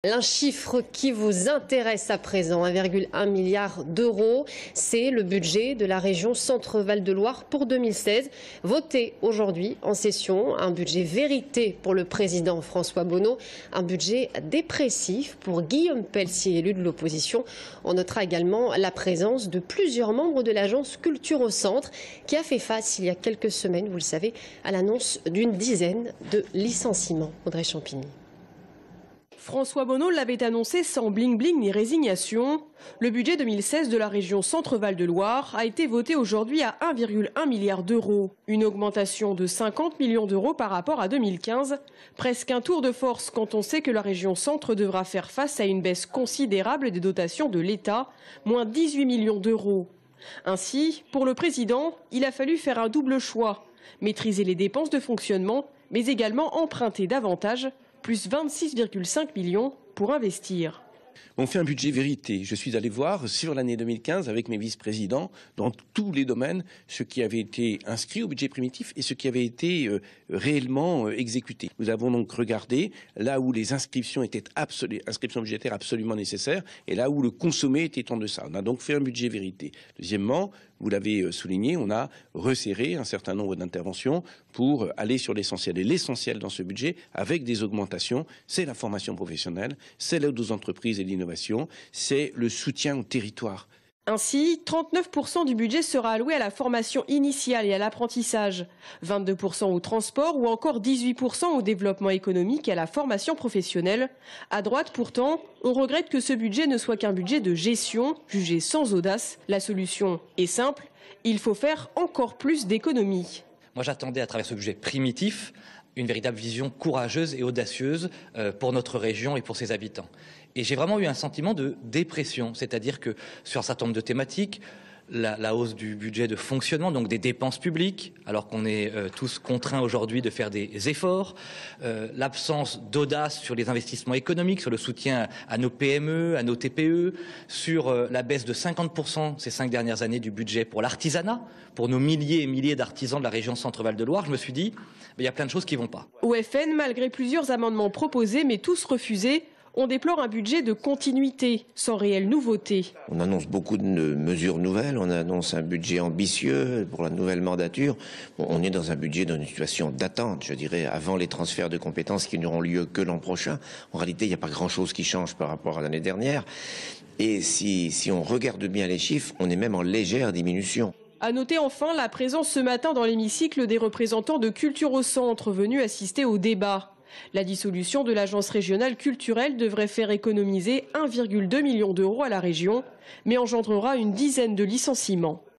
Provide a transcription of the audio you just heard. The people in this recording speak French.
Un chiffre qui vous intéresse à présent, 1,1 milliard d'euros, c'est le budget de la région Centre-Val de Loire pour 2016. Voté aujourd'hui en session, un budget vérité pour le président François Bonneau, un budget dépressif pour Guillaume Peltier, élu de l'opposition. On notera également la présence de plusieurs membres de l'agence Culture au Centre qui a fait face il y a quelques semaines, vous le savez, à l'annonce d'une dizaine de licenciements. Audrey Champigny. François Bonneau l'avait annoncé sans bling-bling ni résignation. Le budget 2016 de la région Centre-Val de Loire a été voté aujourd'hui à 1,1 milliard d'euros. Une augmentation de 50 millions d'euros par rapport à 2015. Presque un tour de force quand on sait que la région Centre devra faire face à une baisse considérable des dotations de l'État, moins 18 millions d'euros. Ainsi, pour le président, il a fallu faire un double choix. Maîtriser les dépenses de fonctionnement, mais également emprunter davantage, plus 26,5 millions pour investir. On fait un budget vérité. Je suis allé voir sur l'année 2015 avec mes vice-présidents dans tous les domaines ce qui avait été inscrit au budget primitif et ce qui avait été réellement exécuté. Nous avons donc regardé là où les inscriptions budgétaires absolument nécessaires et là où le consommé était en deçà. On a donc fait un budget vérité. Deuxièmement, vous l'avez souligné, on a resserré un certain nombre d'interventions pour aller sur l'essentiel. Et l'essentiel dans ce budget, avec des augmentations, c'est la formation professionnelle, c'est l'aide aux entreprises et l'innovation, c'est le soutien au territoire. Ainsi, 39% du budget sera alloué à la formation initiale et à l'apprentissage, 22% au transport ou encore 18% au développement économique et à la formation professionnelle. À droite, pourtant, on regrette que ce budget ne soit qu'un budget de gestion, jugé sans audace. La solution est simple, il faut faire encore plus d'économies. Moi, j'attendais à travers ce budget primitif une véritable vision courageuse et audacieuse pour notre région et pour ses habitants. Et j'ai vraiment eu un sentiment de dépression, c'est-à-dire que sur un certain nombre de thématiques, la hausse du budget de fonctionnement, donc des dépenses publiques, alors qu'on est tous contraints aujourd'hui de faire des efforts, l'absence d'audace sur les investissements économiques, sur le soutien à nos PME, à nos TPE, sur la baisse de 50% ces 5 dernières années du budget pour l'artisanat, pour nos milliers et milliers d'artisans de la région Centre-Val de Loire, je me suis dit, il y a plein de choses qui ne vont pas. Au FN, malgré plusieurs amendements proposés, mais tous refusés, on déplore un budget de continuité, sans réelle nouveauté. On annonce beaucoup de mesures nouvelles, on annonce un budget ambitieux pour la nouvelle mandature. On est dans un budget dans une situation d'attente, je dirais, avant les transferts de compétences qui n'auront lieu que l'an prochain. En réalité, il n'y a pas grand-chose qui change par rapport à l'année dernière. Et si on regarde bien les chiffres, on est même en légère diminution. À noter enfin la présence ce matin dans l'hémicycle des représentants de Culture au Centre venus assister au débat. La dissolution de l'agence régionale culturelle devrait faire économiser 1,2 million d'euros à la région, mais engendrera une dizaine de licenciements.